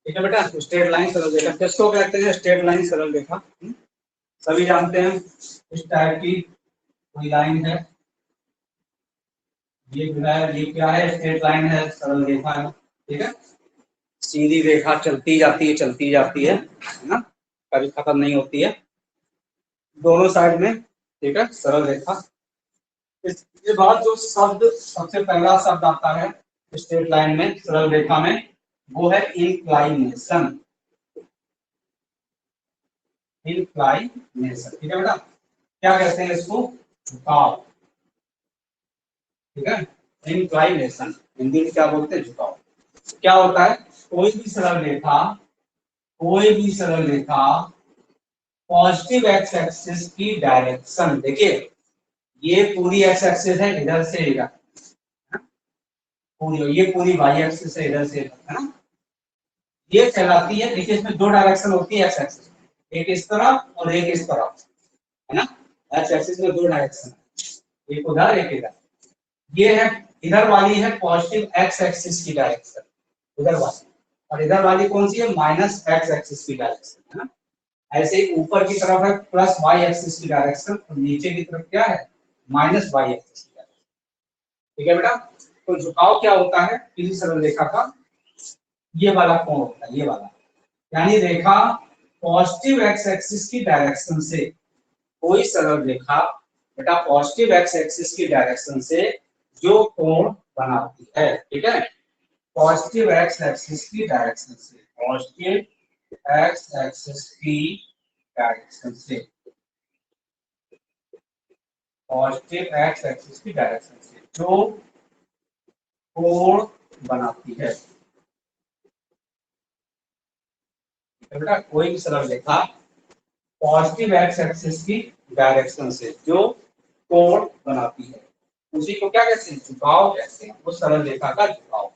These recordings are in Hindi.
ठीक है बेटा, स्ट्रेट लाइन सरल रेखा किसको कहते हैं? स्ट्रेट लाइन सरल रेखा। सभी जानते हैं इस टाइप की कोई लाइन है, ये जो है ये क्या है? स्ट्रेट लाइन है, सरल रेखा है। ठीक है, सीधी रेखा चलती जाती है, चलती जाती है ना, कभी खत्म नहीं होती है दोनों साइड में। ठीक है, सरल रेखा। इसके बाद जो शब्द सबसे पहला शब्द आता है स्ट्रेट लाइन में, सरल रेखा में, वो है इंक्लाइनेशन। इंक्लाइनेशन, ठीक है बेटा, क्या कहते हैं इसको? झुकाव। ठीक है, इंक्लाइनेशन हिंदी में क्या बोलते हैं? झुकाव। क्या होता है? कोई भी सरल रेखा, कोई भी सरल रेखा पॉजिटिव एक्स एक्सिस की डायरेक्शन, देखिए ये पूरी एक्स एक्सिस है, इधर से इधर पूरी, ये पूरी वाई एक्सिस है, इधर से इधर, है ना, ये कहलाती है। देखिए इसमें दो डायरेक्शन होती है एक्स एक्सिस, एक इस तरफ और एक इस तरफ, है ना। एक्स एक्सिस में दो डायरेक्शन, एक उधर एक इधर। ये है, इधर वाली है पॉजिटिव एक्स एक्सिस की डायरेक्शन, उधर वाली, और इधर वाली कौन सी है? माइनस एक्स एक्सिस की डायरेक्शन, है ना। ऐसे ही ऊपर की तरफ है प्लस वाई एक्सिस की डायरेक्शन, और नीचे की तरफ क्या है? माइनस वाई एक्सिस की डायरेक्शन। ठीक है बेटा, तो झुकाव क्या होता है किसी सरल रेखा का? ये वाला कोण होता है, ये वाला, यानी रेखा पॉजिटिव एक्स एक्सिस की डायरेक्शन से, कोई सरल रेखा बेटा पॉजिटिव एक्स एक्सिस की डायरेक्शन से जो कोण बनाती है, ठीक है, पॉजिटिव एक्स एक्सिस की डायरेक्शन से, पॉजिटिव एक्स एक्सिस की डायरेक्शन से, पॉजिटिव एक्स एक्सिस की डायरेक्शन से जो कोण बनाती है। बेटा कोई भी सरल रेखा पॉजिटिव एक्स एक्सिस की डायरेक्शन से जो कोण बनाती है, उसी को क्या कहते हैं? झुकाव कहते हैं। वो सरल रेखा का झुकाव,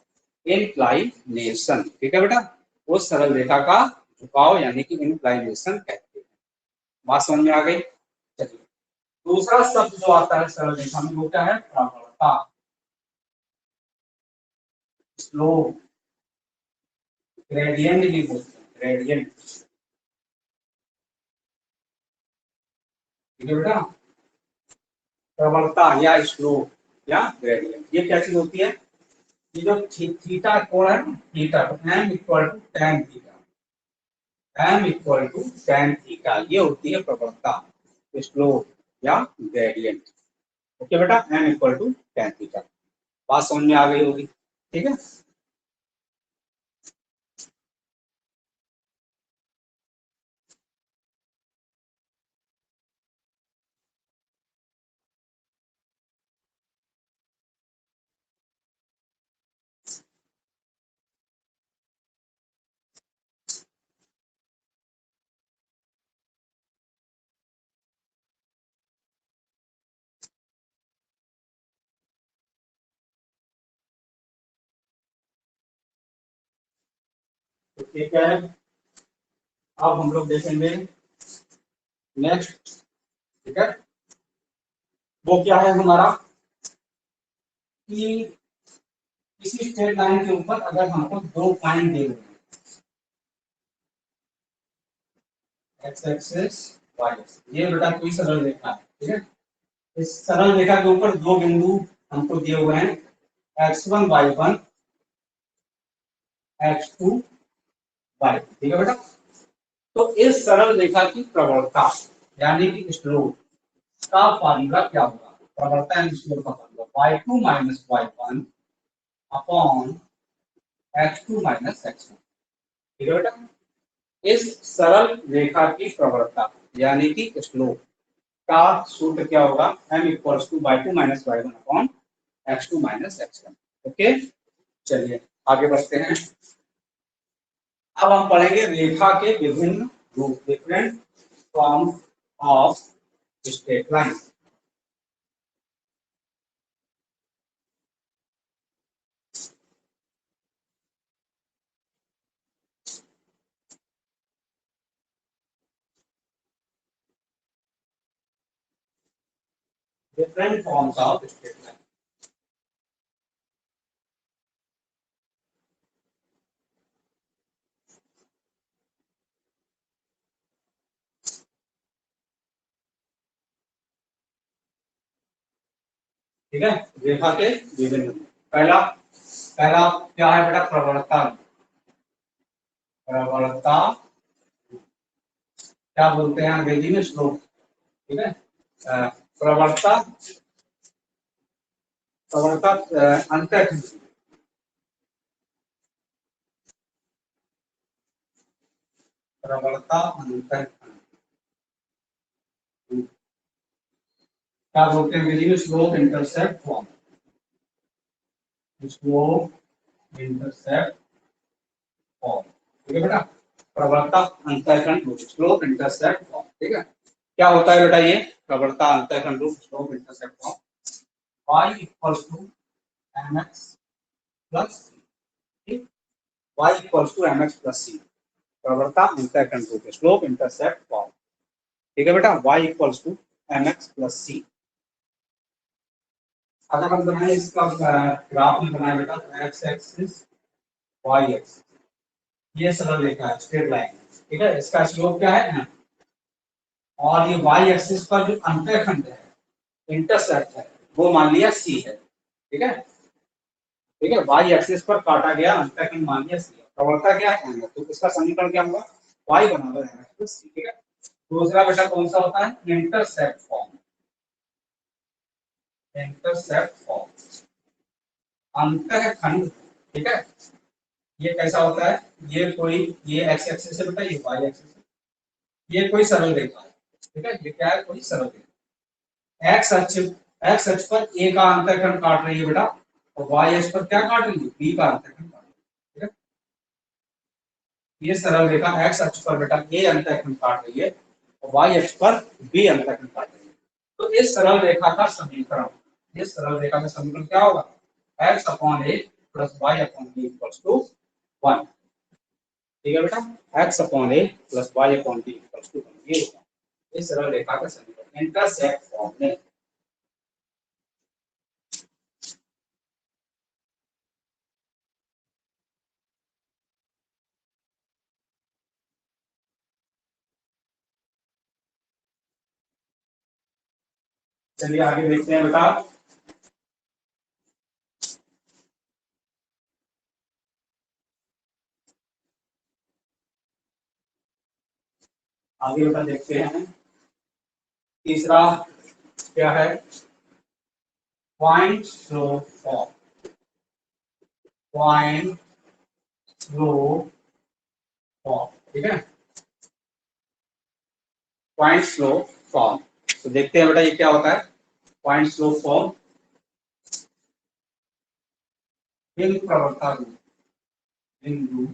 इंक्लाइनेशन। ठीक है बेटा, वो सरल रेखा का झुकाव यानी कि इंक्लाइनेशन कहते हैं। बात समझ में आ गई? चलिए, दूसरा शब्द जो आता है सरल रेखा में वो क्या है? प्रवणता, स्लोप, ग्रेडियंट भी बोलते हैं, ग्रेडियंट। ठीक है बेटा, प्रवणता या स्लोप या ग्रेडियंट, ये क्या चीज होती है? ये जो थीटा कोण है, theta m equal to tan theta, m equal to tan theta, ये होती है प्रवणता, स्लोप या ग्रेडियंट। ओके बेटा, m equal to tan theta. बात समझ में आ गई होगी? ठीक है, तो ठीक है, अब हम लोग देखेंगे नेक्स्ट। ठीक है, वो क्या है हमारा कि किसी स्ट्रेट लाइन के ऊपर अगर हमको दो पॉइंट दिए हुए हैं, एक्स एक्सिस वाई एक्सिस, ये बेटा कोई सरल रेखा है। ठीक है, इस सरल रेखा के ऊपर दो बिंदु हमको दिए हुए हैं, x1 y1, x2 y। ठीक है बेटा, तो इस सरल रेखा की प्रवणता यानी कि स्लोप का फार्मूला क्या होगा? प्रवणता यानी स्लोप का formula y2 minus y1 upon x2 minus x1। ठीक है बेटा, इस सरल रेखा की प्रवणता यानी कि स्लोप का सूत्र क्या होगा? m equals to y2 minus y1 upon x2 minus x1। Okay, चलिए आगे बढ़ते हैं। अब हम पढ़ेंगे रेखा के विभिन्न रूप, different form of straight line. Different forms of straight line. ठीक है, रेखा के विभिन्न रूप। पहला पहला क्या है बेटा, प्रवणता। प्रवणता क्या बोलते हैं अंग्रेजी में, स्लोप। ठीक है, प्रवणता, प्रवणता अंतःखंड, प्रवणता अंतःखंड क्या बोलते हैं अंग्रेजी में, slope intercept form. Slope intercept form, ठीक है बेटा, प्रवणता अंतःखंड रूप, स्लोप इंटरसेप्ट फॉर्म। ठीक है, क्या होता है बेटा ये प्रवणता अंतःखंड रूप, slope intercept form. y equals to mx plus c, y equals to mx plus c, प्रवणता अंतःखंड रूप, स्लोप इंटरसेप्ट फॉर्म। ठीक है बेटा, y equals to mx plus c। अगर हम बनाए इसका ग्राफ में बनाए बेटा, x एक्सिस y एक्सिस, ये सरल रेखा है, स्ट्रेट लाइन। ठीक है, इसका स्लोप क्या है m, और ये y एक्सिस पर जो अंतःखंड है, इंटरसेप्ट है, वो मान लिया c है। ठीक है, ठीक है, y एक्सिस पर काटा गया अंतःखंड मान लिया c है। प्रवणता क्या है, तो इसका समीकरण क्या होगा, y बराबर mx प्लस c। ठीक है, दूसरा बेटा कौन सा होता है, इंटरसेप्ट फॉर्म। इंटरसेप्ट फॉर्म, अंतःखंड। ठीक है, ये कैसा होता है, ये कोई, ये x एक्सिस है बेटा, ये y एक्सिस है, ये कोई सरल रेखा है। ठीक है, ये क्या है, कोई सरल रेखा। x अक्ष पर a का अंतःखंड काट रही है बेटा, और y अक्ष पर क्या काट रही है, b का अंतःखंड काट रही है। ठीक है, ये सरल रेखा x अक्ष पर बेटा a अंतःखंड काट रही है, और y अक्ष पर b अंतःखंड काट रही है। तो इस सरल रेखा का समीकरण, इस सरल रेखा का समीकरण क्या होगा, x upon a plus y upon b equals to 1। ठीक है बेटा, x upon a plus y upon b equals to 1, ये होगा इस सरल रेखा का समीकरण इंटरसेप्ट फॉर्म में। चलिए आगे देखते हैं बेटा, आगे बेटा देखते हैं, तीसरा क्या है, point slow form. Point slow form, ठीक है, पॉइंट स्लो फॉर्म। तो देखते हैं बेटा ये क्या होता है, पॉइंट स्लो फॉर्म, बिंदु प्रवणता रूप, बिंदु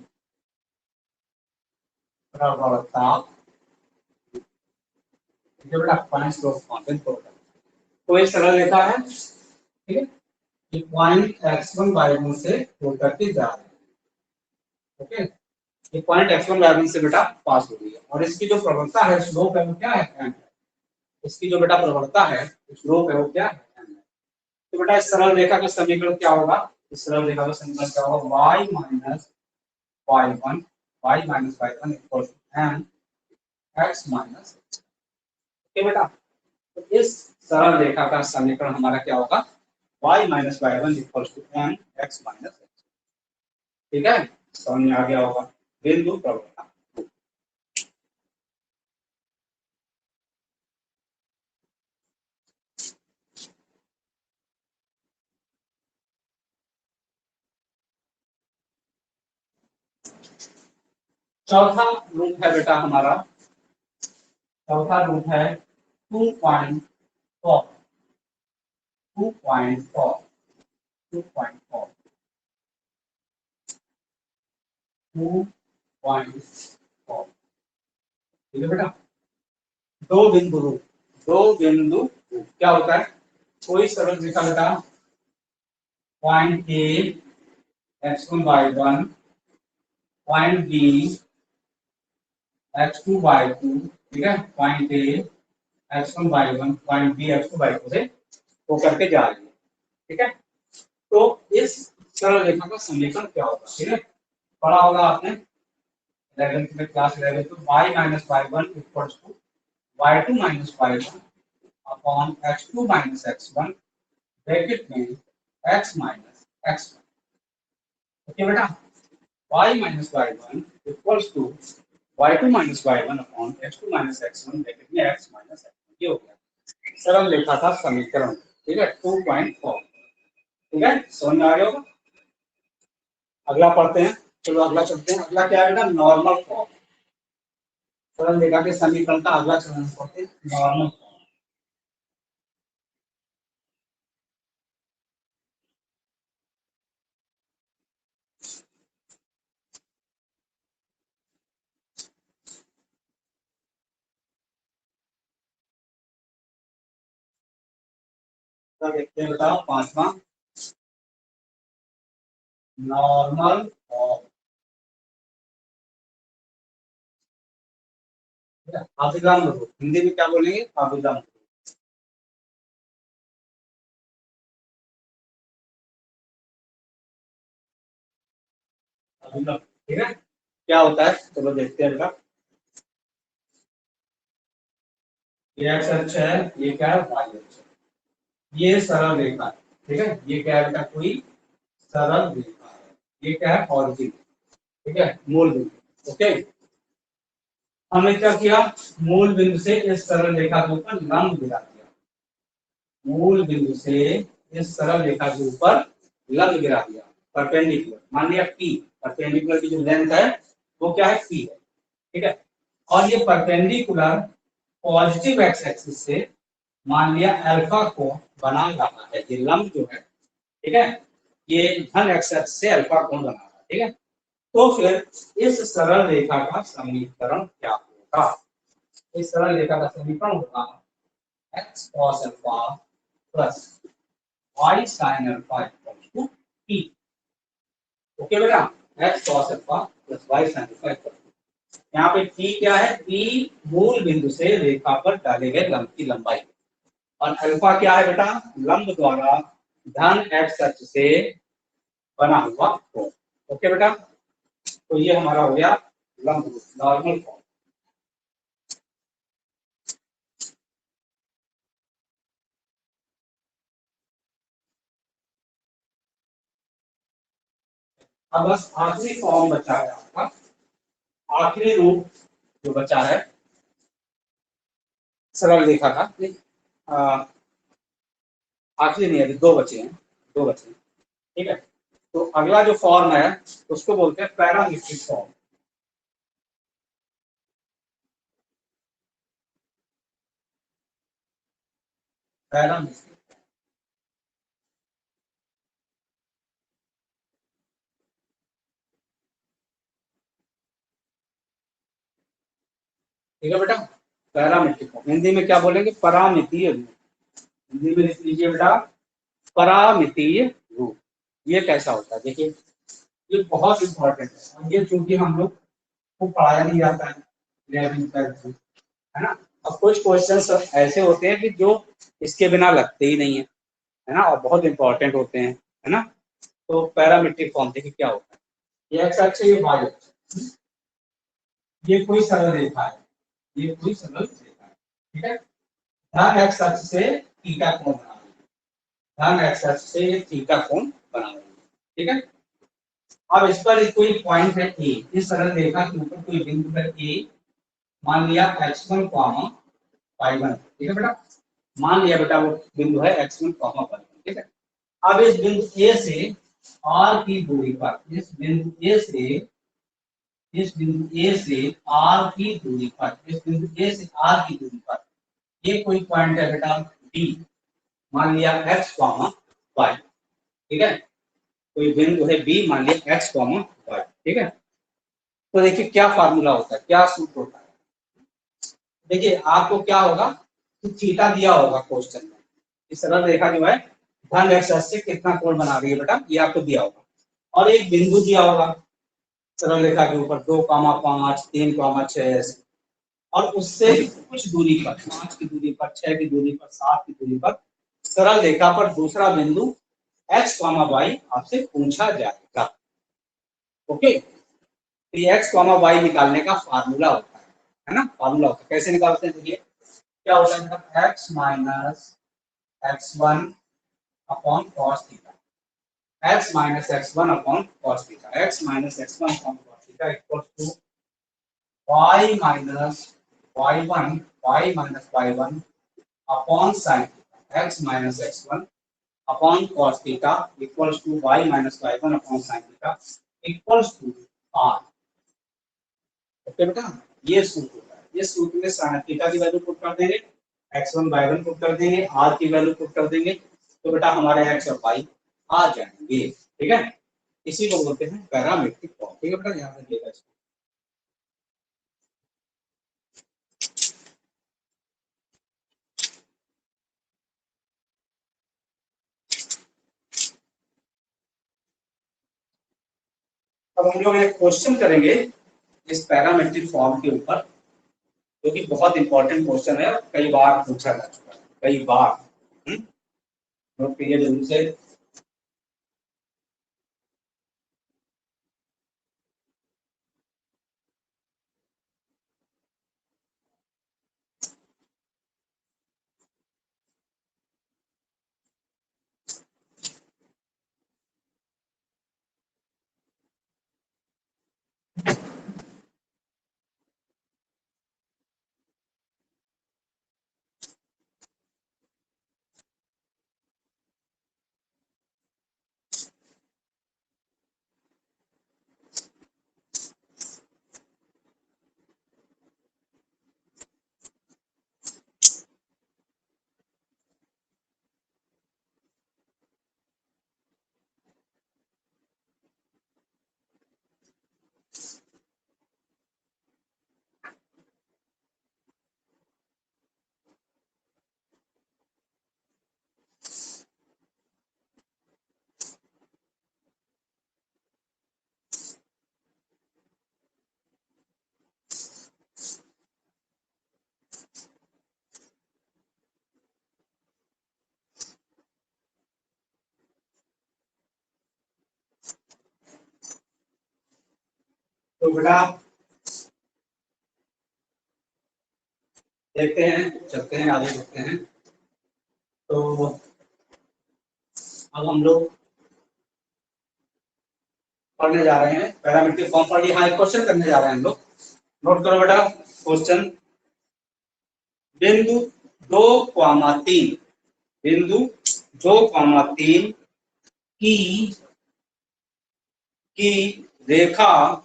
प्रवणता, ठीक है बेटा, पॉइंट स्लो फॉर्म, बिंदु प्रवणता। तो ये सरल रेखा है। ठीक है, ये पॉइंट x1 y1 से होकर के जा रहा है। ओके, ये पॉइंट x1 y1 से बेटा पास हो रही है, और इसकी जो प्रवणता है, स्लोप है, वो क्या है, m है। इसकी जो बेटा प्रवणता है, स्लोप है, वो क्या है, m है। तो बेटा इस सरल रेखा का समीकरण क्या होगा, इस सरल रेखा का समीकरण क्या होगा, y minus y1, y minus y1 equal to m x minus. Okay बेटा, तो इस सरल रेखा का समीकरण हमारा क्या होगा, y minus y1 equal to m x minus x। ठीक है, समझ में आ गया होगा, बिंदु प्रवणता। चौथा रूप है बेटा हमारा, चौथा रूप है 2.4, 2.4, 2.4, 2.4। ठीक है बेटा, दो बिंदु रूप, दो बिंदु रूप क्या होता है, कोई सरल रेखा बेटा, point A x1 y1, point B x2 y2, ठीक है, point A x1 y1, point B x2 y2 से होकर के जा रही है। ठीक है, तो इस सरल रेखा का समीकरण क्या होगा, ठीक है, पढ़ा होगा आपने 11th में, क्लास 11 में, y minus y1 equals to y2 minus y1 upon x2 minus x1 bracket में x माइनस x, ओके बेटा, y minus y1 equals to y2 minus y1 upon x2 minus x1 bracket में x माइनस x1। ये हो गया सरल रेखा का समीकरण, ठीक है 2.4। ठीक है, समझ में आ गया होगा। अगला पढ़ते हैं, चलो अगला चलते हैं। अगला क्या है बेटा, नॉर्मल फॉर्म। सरल रेखा के समीकरण का अगला चरण पढ़ते हैं, नॉर्मल फॉर्म। देखते हैं बेटा, पांचवा नॉर्मल फॉर्म। हाफिजा मजरूर, हिंदी में क्या बोलेंगे, हाफिजा मजरूर। ठीक है, क्या होता है चलो देखते हैं बेटा। ये एक्स अक्ष है, ये क्या है, वाई अक्ष है। ये सरल रेखा है, ठीक है, ये क्या है बेटा, कोई सरल रेखा है। ये क्या है, ऑरिजिन, ठीक है, मूल बिंदु। ओके, हमने क्या किया, मूल बिंदु से इस सरल रेखा के ऊपर लंब गिरा दिया। मूल बिंदु से इस सरल रेखा के ऊपर लंब गिरा दिया, परपेंडिकुलर। मान लिया पी, परपेंडिकुलर की जो लेंथ है वो क्या है, पी है। ठीक है, और ये परपेंडिकुलर पॉजिटिव एक्स एक्सिस से मान लिया अल्फा को बना रहा है। ये लंब जो है, ठीक है, ये धन एक्स एक्सिस से अल्फा कोण बना रहा है। ठीक है, तो फिर इस सरल रेखा का समीकरण क्या होगा। इस सरल रेखा का समीकरण होगा x cos alpha plus y sin alpha equal to p। Okay बेटा, x cos alpha plus y sin alpha equal to, यहाँ पे p क्या है, p मूल बिंदु से रेखा पर डाले गए लंब की लंबाई, और अल्फा क्या है बेटा, लंब द्वारा धन x अक्ष से बना हुआ कोण। ओके बेटा, तो ये हमारा हो गया लंब नॉर्मल फॉर्म। अब बस आखिरी फॉर्म बचा है आपका, आखिरी रूप जो बचा है सरल रेखा का। आखिरी नहीं, अभी दो बचे हैं, दो बचे हैं। ठीक है, तो अगला जो फॉर्म है उसको बोलते हैं पैरामीट्रिक फॉर्म। पैरामीट्रिक, ठीक है बेटा, पैरामीट्रिक फॉर्म हिंदी में क्या बोलेंगे, परामितीय रूप। हिंदी में लिख लीजिए बेटा, परामितीय रूप। ये कैसा होता है, देखिए ये बहुत इंपॉर्टेंट है, और ये चूंकि हम लोग को पढ़ाया नहीं जाता है 11th 12th में, है ना। अब कुछ क्वेश्चंस ऐसे होते हैं कि जो इसके बिना लगते ही नहीं है ना, और बहुत इंपॉर्टेंट होते हैं, है ना। तो पैरामीट्रिक फॉर्म देखिए क्या होता है, ये एक्स अक्ष, ये वाई अक्ष, ये कोई सरल रेखा है, ये कोई सरल रेखा है। ठीक है, धन एक्स अक्ष से थीटा कोण बना रही है, धन एक्स अक्ष से ये थीटा कोण बना रही है। ठीक है, अब इस पर कोई पॉइंट है ए, इस सरल रेखा के ऊपर कोई बिंदु है ए, मान लिया x1 y1। ठीक है बेटा, मान लिया बेटा वो बिंदु है x1 y1। ठीक है, अब इस बिंदु ए से r की दूरी पर, इस बिंदु ए से, इस बिंदु ए से r की दूरी पर, इस बिंदु ए से r की दूरी पर ये कोई पॉइंट है बेटा डी, मान लिया x y। ठीक है, कोई बिंदु है बी, मान लिया x y। ठीक है, तो देखिए क्या फार्मूला होता है, क्या सूत्र होता है। देखिए आपको क्या होगा, तो थीटा दिया होगा क्वेश्चन में, इस सरल रेखा जो है धन एक्स अक्ष से कितना कोण बना रही है बेटा, ये आपको दिया होगा, और एक बिंदु दिया होगा सरल रेखा के ऊपर 2,5 3,6, और उससे कुछ दूरी पर, 5 की दूरी पर, 6 की दूरी पर, 7 की दूरी पर सरल रेखा पर दूसरा बिंदु x, y आपसे पूछा जाएगा। ओके, तो ये x, y निकालने का फार्मूला होता है ना, फार्मूला होता है। कैसे निकालते हैं, देखिए क्या होता है, x minus x1 upon cos theta, x minus x1 upon cos theta, x minus x1 upon cos theta equals to y minus y1 y minus y1 upon sin theta, x minus x1 upon cos theta equals to y minus y1 upon sin theta equals to r। Okay बेटा, ये सूत्र होता है। ये सूत्र में sin थीटा की वैल्यू पुट कर देंगे, x1 y1 पुट कर देंगे, r की वैल्यू पुट कर देंगे, तो बेटा हमारे x और y आ जाएंगे। ठीक है, इसी को बोलते हैं पैरामेट्रिक फॉर्म। ठीक है बेटा, यहाँ पे देखा इसको। अब हम लोग एक क्वेश्चन करेंगे इस पैरामेट्रिक फॉर्म के ऊपर, जो कि बहुत इंपॉर्टेंट क्वेश्चन है, कई बार पूछा जा चुका है, कई बार। नोट करिए जरूर से। तो बेटा देखते हैं, चलते हैं आगे, देखते हैं। तो अब हम लोग पढ़ने जा रहे हैं पैरामेट्रिक फॉर्म पर। यहाँ एक क्वेश्चन करने जा रहे हैं हम लोग। नोट करो बेटा क्वेश्चन। बिंदु 2,3, बिंदु 2,3 की की रेखा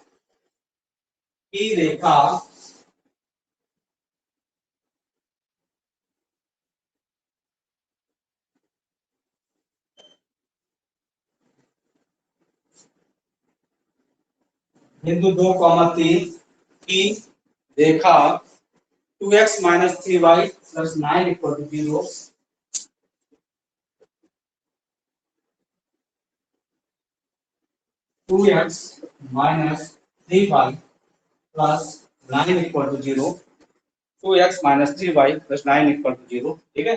की रेखा बिंदु 2,3 की रेखा 2x minus 3y plus 9 equal to 0, 2x minus 3y plus 9 equal to 0, 2x minus 3y plus 9 equal to 0। ठीक है,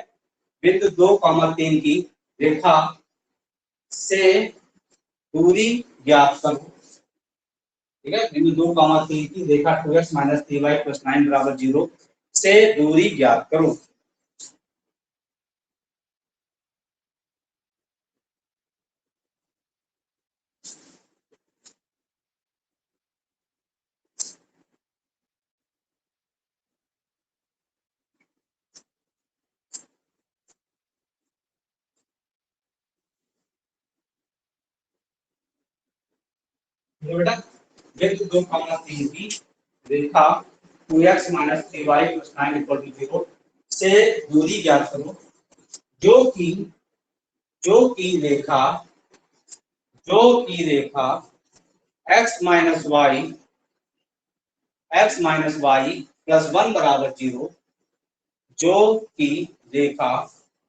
बिंदु 2,3 की रेखा से दूरी ज्ञात करो। ठीक है, बिंदु 2,3 की रेखा 2x minus 3y plus 9 बराबर 0 से दूरी ज्ञात करो। बेटा बिंदु 2,3 की रेखा 2x minus 3y plus 9 equal to 0 से दूरी ज्ञात करो, जो कि रेखा x minus y plus 1 बराबर 0, जो कि रेखा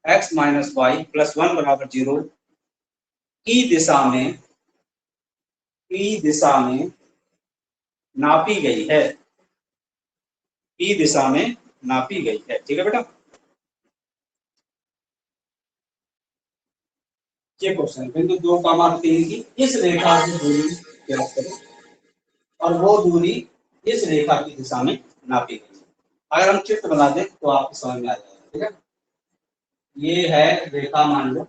x minus y plus 1 बराबर 0 की दिशा में नापी गई है, की दिशा में नापी गई है। ठीक है बेटा, ये क्वेश्चन बिंदु 2,3 की इस रेखा से दूरी ज्ञात करो और वो दूरी इस रेखा की दिशा में नापी गई है। अगर हम चित्र बना दें तो आपको समझ में आ जाएगा। ठीक है, ये है रेखा, मान लो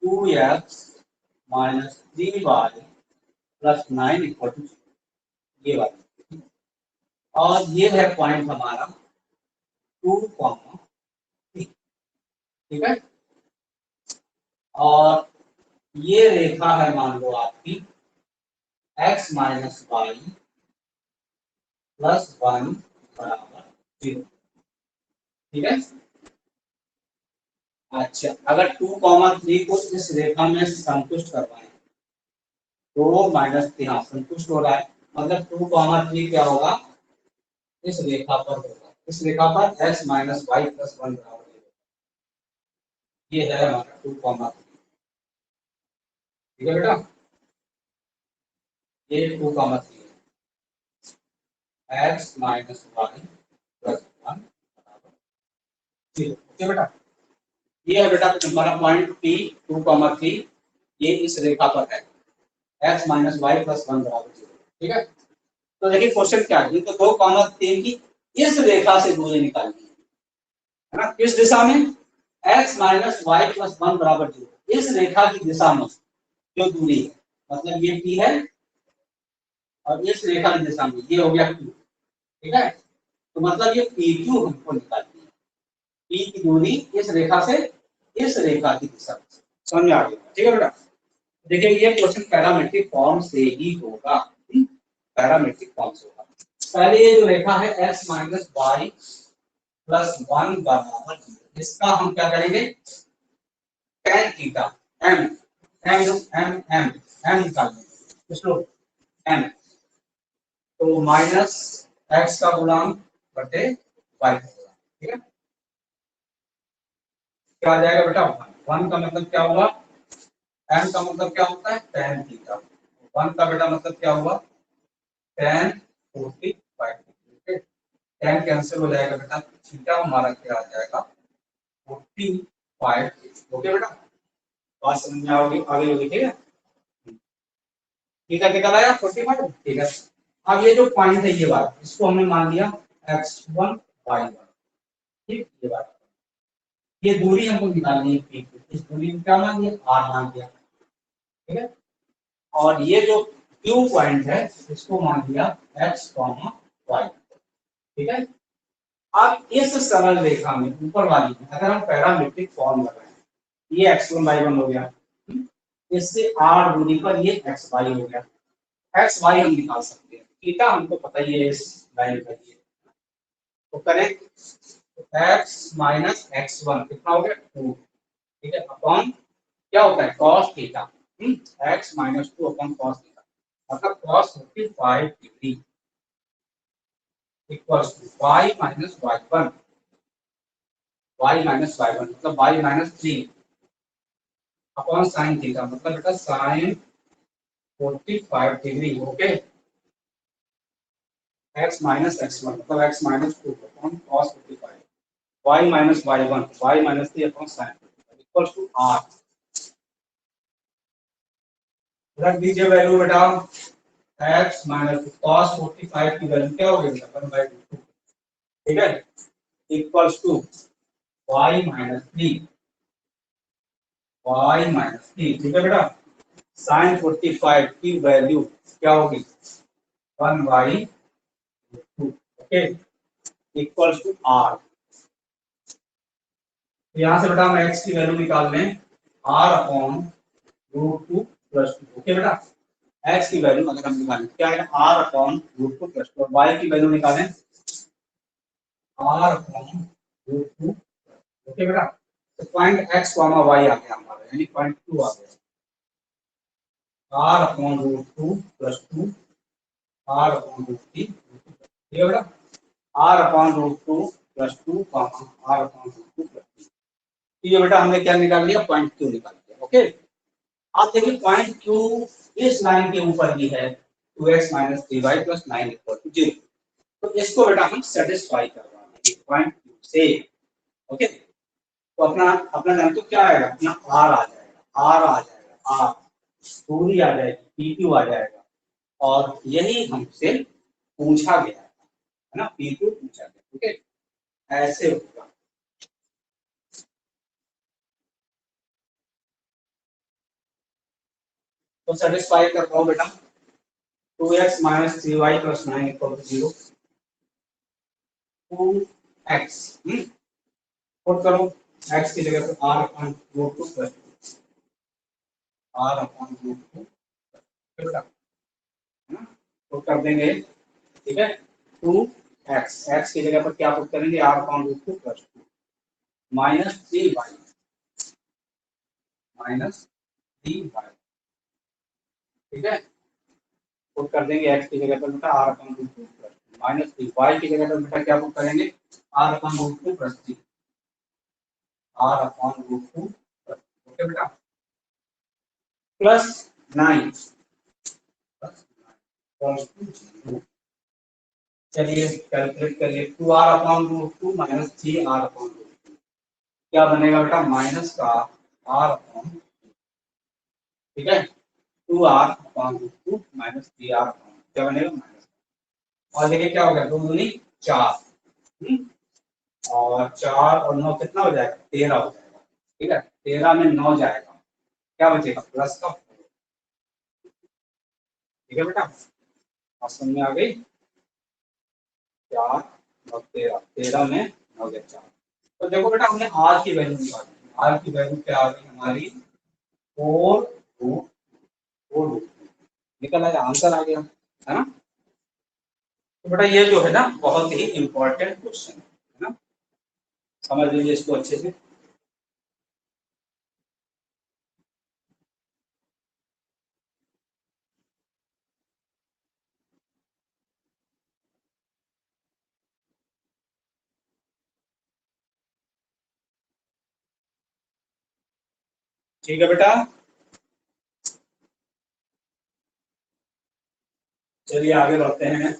2x minus 3y plus 9 equal to ये वाला। और ये है पॉइंट हमारा 2, ठीक है। और ये रेखा है मान लो आपकी x माइनस वाई प्लस 1 बराबर 0, ठीक है। अच्छा, अगर 2, 3 को इस रेखा में संतुष्ट करवाएं, 2 - 3 हाँ संतुष्ट हो रहा है, मतलब 2, 3 क्या होगा, इस रेखा पर होगा, इस रेखा पर x माइनस वाई प्लस 1 बराबर 0। ये है हमारा 2, 3, ठीक है बेटा। ये 2, 3 x माइनस वाई प्लस 1 बराबर 0, ओके बेटा। ये है बेटा हमारा पॉइंट P 2, 3, ये इस रेखा पर है, x माइनस वाई प्लस 1 बराबर 0, ठीक है। तो देखिए क्वेश्चन क्या है, तो 2, 3 की इस रेखा से दूरी निकालनी है ना, किस दिशा में, x माइनस वाई प्लस 1 बराबर 0, इस रेखा की दिशा में जो दूरी है, मतलब ये P है और इस रेखा की दिशा में ये हो गया Q, ठीक है। तो मतलब ये PQ हमको निकालनी है, P की दूरी इस रेखा से इस रेखा की दिशा में, समझ में आ गया, ठीक है बेटा। देखिए ये क्वेश्चन पैरामेट्रिक फॉर्म से ही होगा, पैरामेट्रिक फॉर्म से होगा। पहले ये जो रेखा है x माइनस वाई प्लस 1 बराबर 0, इसका हम क्या करेंगे, tan theta m m m m m निकालेंगे, इसको m, तो माइनस x का गुणांक बटे y का गुणांक, ठीक है। क्या आ जाएगा बेटा, 1 का मतलब क्या हुआ, m का मतलब क्या होता है tan थीटा, 1 का बेटा मतलब क्या हुआ tan 45, ठीक है। tan कैंसिल हो जाएगा बेटा, थीटा हमारा क्या आ जाएगा 45, ओके बेटा। बात समझ में आओगे, आगे होगी, ठीक है। थीटा निकल आया 45, ठीक है। अब ये जो पॉइंट है ये बात, इसको हमने मान लिया x1 y1, ठीक, ये बात, ये दूरी हमको निकालनी है P की, इस दूरी को क्या मान लिया r मान लिया, ठीक है। और ये जो Q पॉइंट है इसको मान लिया x, y, ठीक है। अब इस सरल रेखा में ऊपर वाली में अगर हम पैरामीट्रिक फॉर्म लगाएं, ये x1 y1 हो गया, इससे r दूरी पर ये xy हो गया, xy हम निकाल सकते हैं, थीटा हमको पता ही है इस लाइन का, ये तो करें x माइनस x1 कितना हो गया 2, ठीक है, अपॉन क्या होता है cos theta, x minus 2 upon cos theta, मतलब cos 45 degree equals to y minus y1, y minus y1 मतलब y minus 3 upon sin theta, मतलब बेटा sin 45 degree, okay. x minus x1 मतलब x minus 2 upon cos 45, y minus y1 y minus 3 upon sin 45 equals to r, रख दीजिए वैल्यू बेटा, x माइनस cos 45 की वैल्यू क्या हो गई 1/2, ठीक है, equals to y minus 3, y minus 3, ठीक है बेटा, sin 45 की वैल्यू क्या होगी 1/2, ओके, इक्वल्स टू r। यहाँ से बेटा हम x की वैल्यू निकाल लें r अपॉन √2 प्लस 2, ओके बेटा। x की वैल्यू अगर हम निकालें क्या है r अपॉन √2 प्लस 2, y की वैल्यू निकालें r अपॉन √2, ओके बेटा। तो पॉइंट x y आ गया हमारा, यानी पॉइंट 2 आ गया, r upon √2 plus 2 r upon √3, ठीक है बेटा, r upon √2 plus 2 r upon √2 plus 3, ये बेटा हमने क्या निकाल लिया पॉइंट Q निकाल लिया, ओके। आप देखिए पॉइंट Q इस लाइन के ऊपर भी है 2x minus 3y plus 9 equal to 0, तो इसको बेटा हम सेटिस्फाई करवाएंगे पॉइंट Q से, ओके। तो अपना अपना जान तो क्या आएगा, अपना r आ जाएगा, r आ जाएगा, r दूरी आ जाएगी PQ आ जाएगा, और यही हमसे पूछा गया है ना, PQ पूछा गया, ओके, ऐसे होगा। तो सेटिस्फाई कर पाओ बेटा 2x minus 3y plus 9 equal to 0 2x put करो x की जगह पे r upon root 2 plus r upon root 2 बेटा है ना पुट कर देंगे ठीक है 2x x की जगह पर क्या पुट करेंगे r upon root 2 plus minus 3y minus 3y ठीक है पुट कर देंगे x की जगह पर बेटा r upon root 2 plus minus 3 y की जगह पर बेटा क्या पुट करेंगे r upon root 2 plus 3 r upon root 2 okay बेटा प्लस 9 चलिए कैलकुलेट करिए 2r upon root 2 minus 3r upon root 2 क्या बनेगा बेटा माइनस का r अपॉन ठीक है 2r upon root 2 minus 3r upon क्या बनेगा माइनस और देखिए क्या हो गया 2 दूनी 4 और 4 और 9 कितना हो जाएगा 13 हो जाएगा ठीक है 13 में 9 जाएगा क्या बचेगा प्लस का ठीक है बेटा और समझ में आ गई 4 और 13 13 में 9 गया 4 तो देखो बेटा हमने r की वैल्यू निकाली r की वैल्यू क्या आ गई हमारी 4 रूट 4 रूट निकल आया आंसर आ गया है ना तो बेटा ये जो है ना बहुत ही इंपॉर्टेंट क्वेश्चन है ना समझ लीजिए इसको अच्छे से ठीक है बेटा चलिए आगे बढ़ते हैं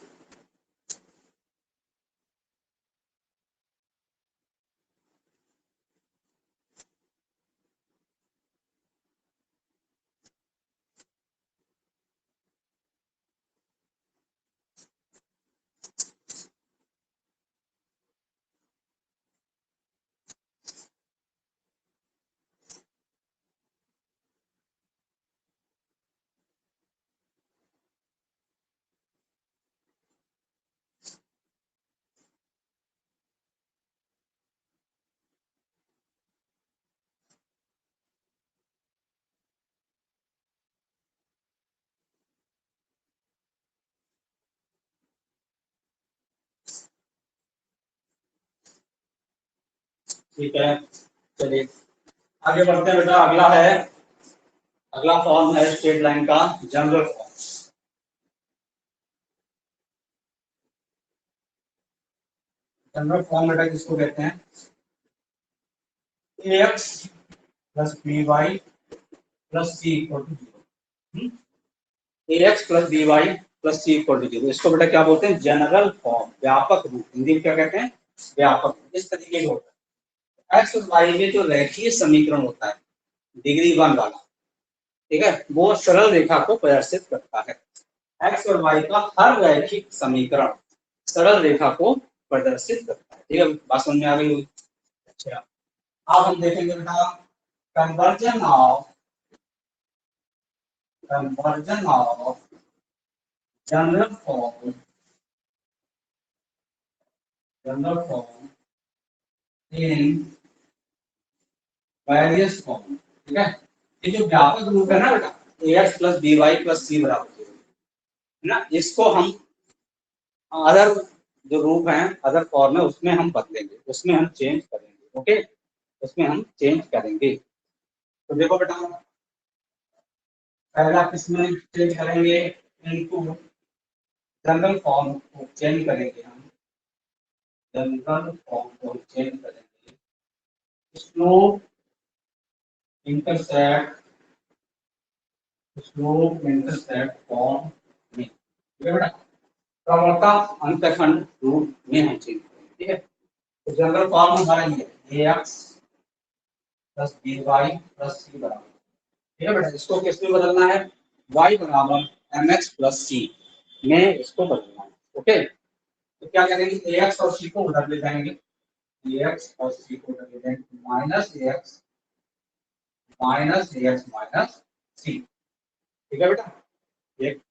ठीक है चलिए आगे बढ़ते हैं बेटा अगला फॉर्म है स्ट्रेट लाइन का जनरल फॉर्म जनरल फॉर्म बेटा किसको कहते हैं ax plus by plus c equal to 0 ax plus by plus c equal to 0 इसको बेटा क्या बोलते हैं जनरल फॉर्म व्यापक रूप हिंदी में क्या कहते हैं व्यापक इस तरीके का होता है x और y में जो रेखीय समीकरण होता है डिग्री 1 वाला ठीक है वो सरल रेखा को प्रदर्शित करता है x और y का हर रैखिक समीकरण सरल रेखा को प्रदर्शित करता है ठीक है बात समझ में आ गई होगी अच्छा अब हम देखेंगे बेटा conversion of general form in various form ठीक है ये जो व्यापक रूप है ना बेटा ax plus by plus c बराबर 0 है ना इसको हम अदर जो रूप है अदर फॉर्म है उसमें हम बदलेंगे उसमें हम चेंज करेंगे ओके उसमें हम चेंज करेंगे तो देखो बेटा पहला किसमें चेंज करेंगे इनको जनरल फॉर्म को चेंज करेंगे हम जनरल फॉर्म को चेंज करेंगे स्लोप इंटरसेप्ट फॉर्म में ठीक है बेटा प्रवणता अंतखंड रूप में हम चेंज करेंगे ठीक है तो जनरल फॉर्म हमारा ये है ax plus by plus c बराबर ठीक है बेटा इसको किस में बदलना है y बराबर mx प्लस c में इसको बदलना है ओके तो क्या करेंगे ax और c को उधर ले जाएंगे ax और c को उधर ले जाएंगे माइनस ax माइनस c ठीक है बेटा, एक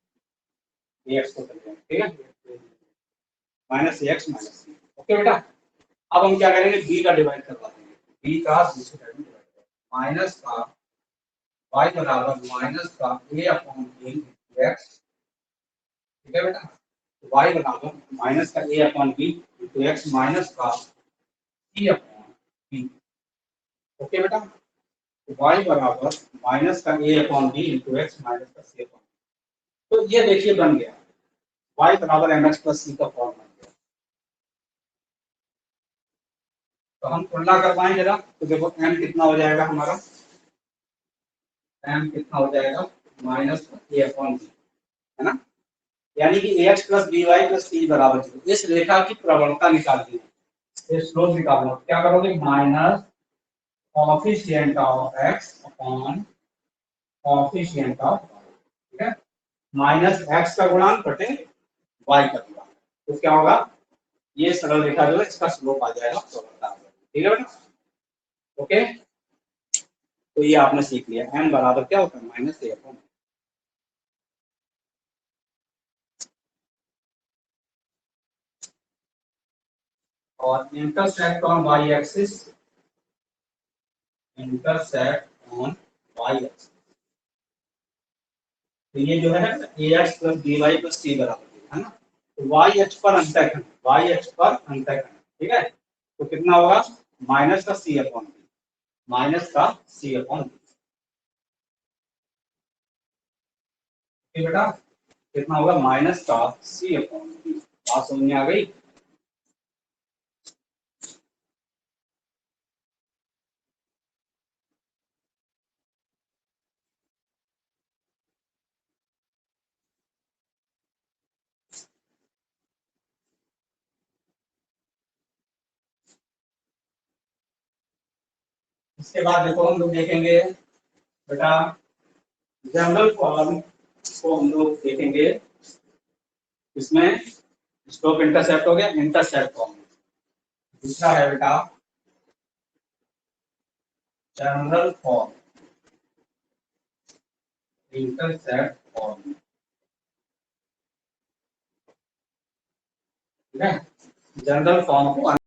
एक्स को कर देंगे, ठीक है, माइनस एक्स माइनस सी। ओके बेटा, अब हम क्या करेंगे, बी का डिवाइड करवा देंगे, बी का दूसरे साइड में डिवाइड करेंगे, माइनस का y बराबर माइनस का a upon B into x. ठीक है बेटा, y बराबर माइनस का a upon B into x minus का c अपॉन बी। ओके बेटा, y बराबर माइनस का a upon B into x minus का c अपॉन। तो ये देखिए बन गया y बराबर mx प्लस c का फॉर्म बन गया। तो हम तुलना करवाएं जरा, तो देखो m कितना हो जाएगा हमारा, m कितना हो जाएगा माइनस a अपॉन बी, है ना, यानी कि ax plus b y plus c बराबर 0। इस रेखा की प्रवणता निकालनी है, स्लोप निकालना, क्या करोगे, minus coefficient of x upon coefficient of y। ठीक है, माइनस x का गुणांक बटे y का गुणांक, तो क्या होगा, ये सरल रेखा जो है इसका स्लोप आ जाएगा, प्रवणता आ जाएगी। ठीक है बेटा, ओके, तो ये आपने सीख लिया, m बराबर क्या होता है, माइनस a अपॉन। और intercept on y axis, intercept on y axis, तो ये जो है ax plus by plus c बराबर है ना, तो y अक्ष पर अंतःखंड, y अक्ष पर अंतःखंड, ठीक है, तो कितना होगा, माइनस का c अपॉन बी, माइनस का c अपॉन बी। ठीक बेटा, कितना होगा, माइनस का c अपॉन बी। बात समझ में आ गई। इसके बाद देखो हम लोग देखेंगे बेटा, जनरल फॉर्म को हम लोग देखेंगे, इसमें स्लोप इंटरसेप्ट हो गया, इंटरसेप्ट फॉर्म। दूसरा है बेटा जनरल फॉर्म, इंटरसेप्ट फॉर्म। ठीक है, जनरल फॉर्म को